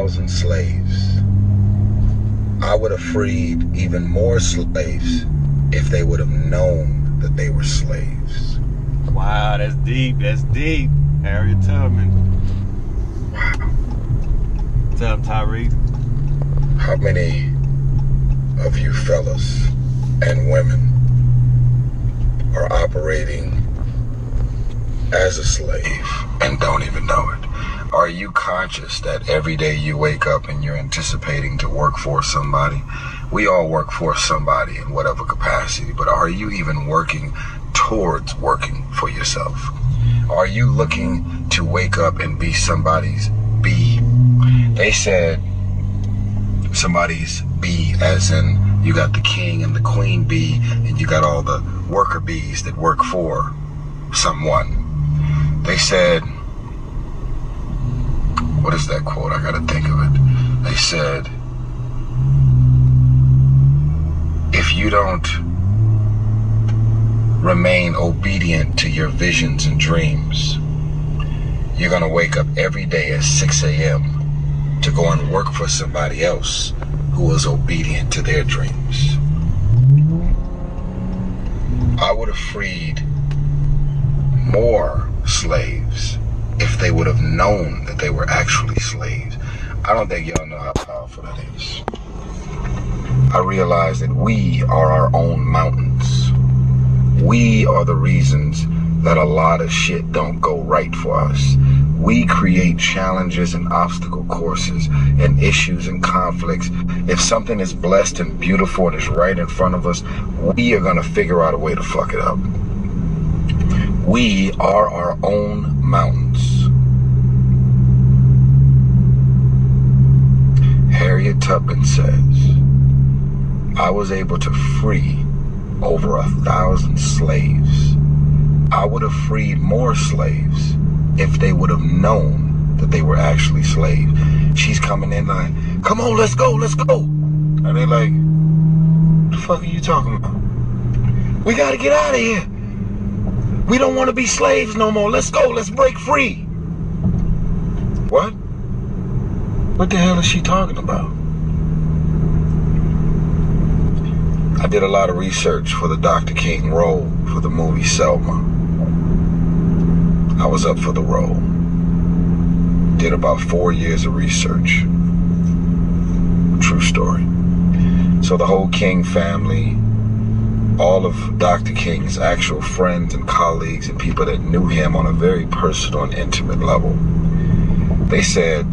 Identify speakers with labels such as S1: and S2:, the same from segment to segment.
S1: 1,000 slaves. I would have freed even more slaves if they would have known that they were slaves.
S2: Wow, that's deep. That's deep. Harriet Tubman.
S1: Wow.
S2: Tell him, Tyrese.
S1: How many of you fellas and women are operating as a slave and don't even know it? Are you conscious that every day you wake up and you're anticipating to work for somebody? We all work for somebody in whatever capacity, but are you even working towards working for yourself? Are you looking to wake up and be somebody's bee? They said somebody's bee, as in you got the king and the queen bee, and you got all the worker bees that work for someone. They said, what is that quote? I gotta think of it. They said, if you don't remain obedient to your visions and dreams, you're gonna wake up every day at 6 a.m. to go and work for somebody else who was obedient to their dreams. I would have freed more slaves if they would have known that they were actually slaves. I don't think y'all know how powerful that is. I realize that we are our own mountains. We are the reasons that a lot of shit don't go right for us. We create challenges and obstacle courses and issues and conflicts. If something is blessed and beautiful and is right in front of us, we are gonna figure out a way to fuck it up. We are our own mountains. Harriet Tubman says, I was able to free over 1,000 slaves. I would have freed more slaves if they would have known that they were actually slaves. She's coming in like, come on, let's go, let's go. And they like, what the fuck are you talking about? We gotta get out of here. We don't want to be slaves no more. Let's go, let's break free. What? What the hell is she talking about? I did a lot of research for the Dr. King role for the movie Selma. I was up for the role. Did about 4 years of research. True story. So the whole King family, all of Dr. King's actual friends and colleagues and people that knew him on a very personal and intimate level, they said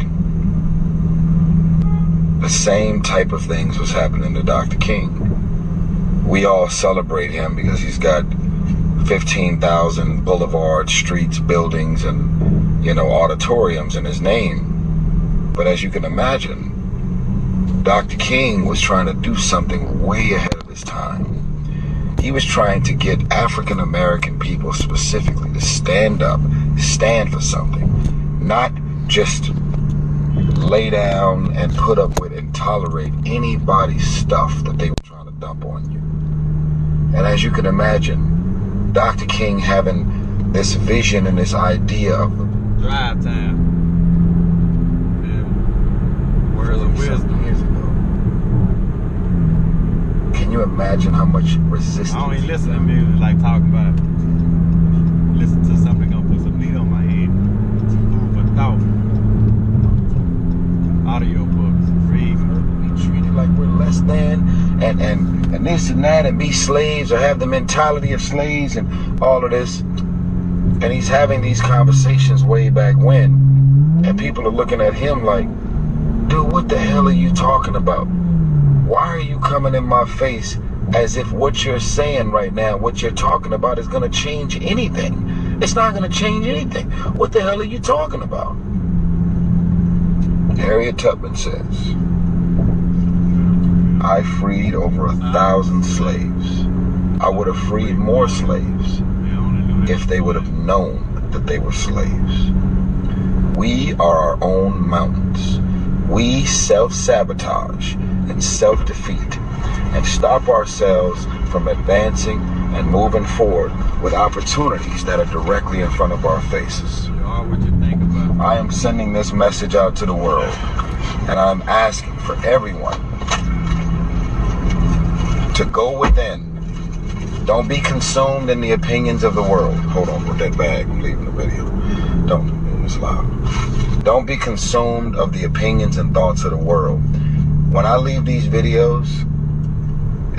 S1: the same type of things was happening to Dr. King. We all celebrate him because he's got 15,000 boulevards, streets, buildings, and, you know, auditoriums in his name. But as you can imagine, Dr. King was trying to do something way ahead of his time. He was trying to get African American people specifically to stand up, stand for something, not just lay down and put up with and tolerate anybody's stuff that they were trying to dump on you. And as you can imagine, Dr. King having this vision and this idea of
S2: drive time. Yeah. Words of wisdom.
S1: Years ago. Can you imagine how much resistance?
S2: I don't even listen to music like talking about it. Listen to something gonna put some meat on my head. Food for thought. Audio books, read.
S1: Be treated like we're less than, and this and that, and be slaves or have the mentality of slaves and all of this. And he's having these conversations way back when, and people are looking at him like, dude, what the hell are you talking about? Why are you coming in my face as if what you're saying right now, what you're talking about is gonna change anything? It's not gonna change anything. What the hell are you talking about? Harriet Tubman says, I freed over 1,000 slaves. I would have freed more slaves if they would have known that they were slaves. We are our own mountains. We self-sabotage and self-defeat and stop ourselves from advancing and moving forward with opportunities that are directly in front of our faces.
S2: What you think about?
S1: I am sending this message out to the world. And I'm asking for everyone to go within. Don't be consumed in the opinions of the world. Hold on, put that bag. I'm leaving the video. It's loud. Don't be consumed of the opinions and thoughts of the world. When I leave these videos,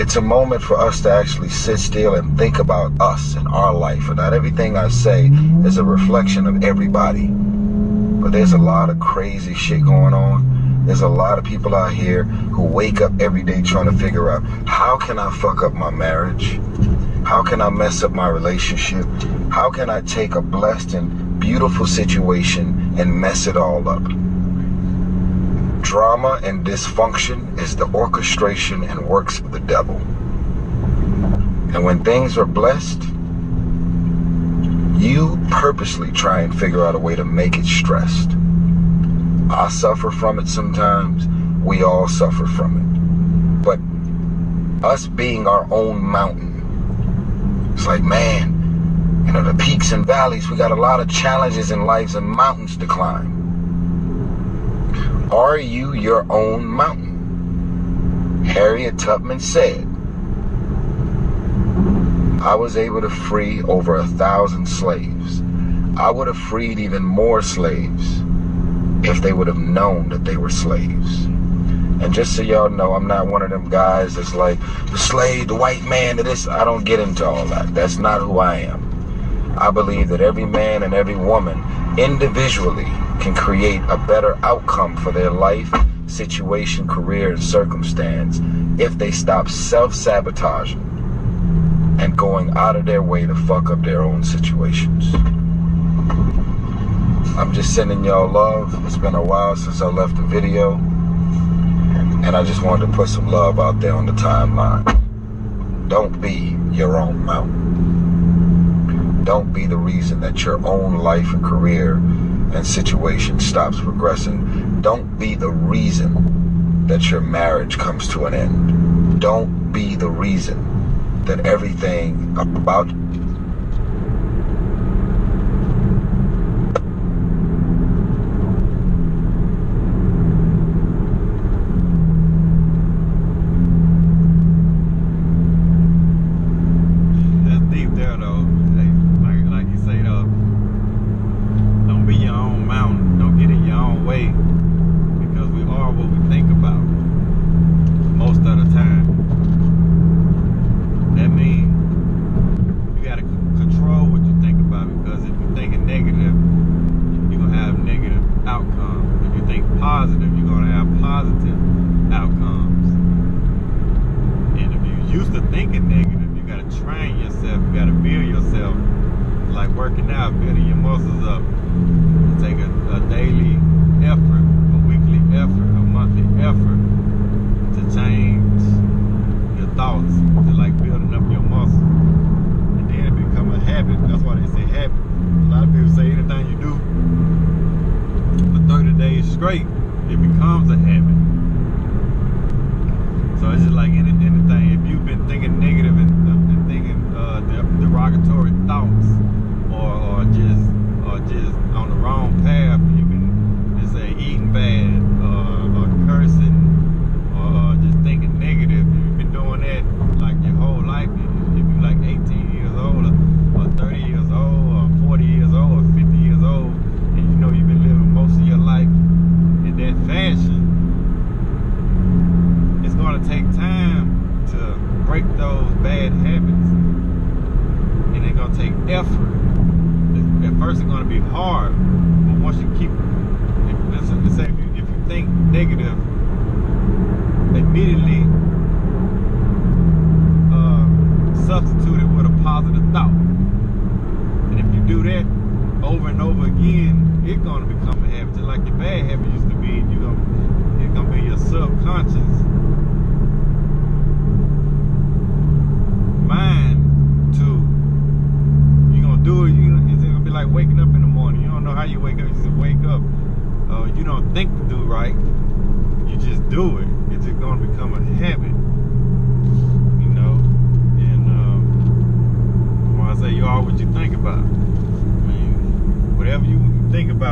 S1: it's a moment for us to actually sit still and think about us and our life. And not everything I say is a reflection of everybody. But there's a lot of crazy shit going on. There's a lot of people out here who wake up every day trying to figure out, how can I fuck up my marriage? How can I mess up my relationship? How can I take a blessed and beautiful situation and mess it all up? Drama and dysfunction is the orchestration and works of the devil. And when things are blessed, you purposely try and figure out a way to make it stressed. I suffer from it sometimes. We all suffer from it. But us being our own mountain, it's like, man, the peaks and valleys, we got a lot of challenges in life and mountains to climb. Are you your own mountain? Harriet Tubman said, I was able to free over 1,000 slaves. I would have freed even more slaves if they would have known that they were slaves. And just so y'all know, I'm not one of them guys that's like, the slave, the white man, this. I don't get into all that. That's not who I am. I believe that every man and every woman individually can create a better outcome for their life, situation, career, and circumstance if they stop self-sabotaging and going out of their way to fuck up their own situations. I'm just sending y'all love. It's been a while since I left the video, and I just wanted to put some love out there on the timeline. Don't be your own mountain. Don't be the reason that your own life and career and situation stops progressing. Don't be the reason that your marriage comes to an end. Don't be the reason that everything about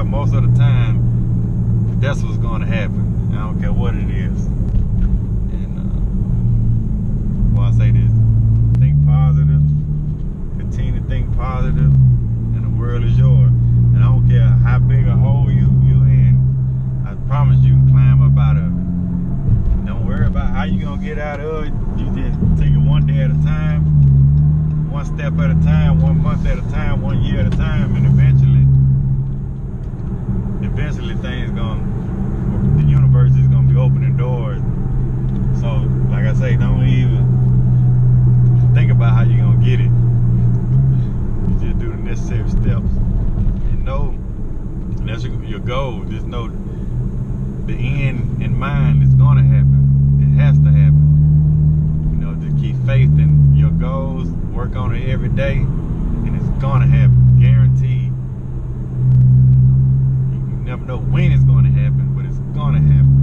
S2: most of the time, that's what's going to happen. I don't get out of it, you just take it one day at a time, one step at a time, 1 month at a time, 1 year at a time, and eventually things the universe is gonna be opening doors. So, like I say, don't even think about how you're gonna get it. You just do the necessary steps. And know that's your goal. Just know the end in mind is gonna happen. It has to happen. You know, just keep faith in your goals, work on it every day, and it's gonna happen. Guaranteed. You never know when it's gonna happen, but it's gonna happen.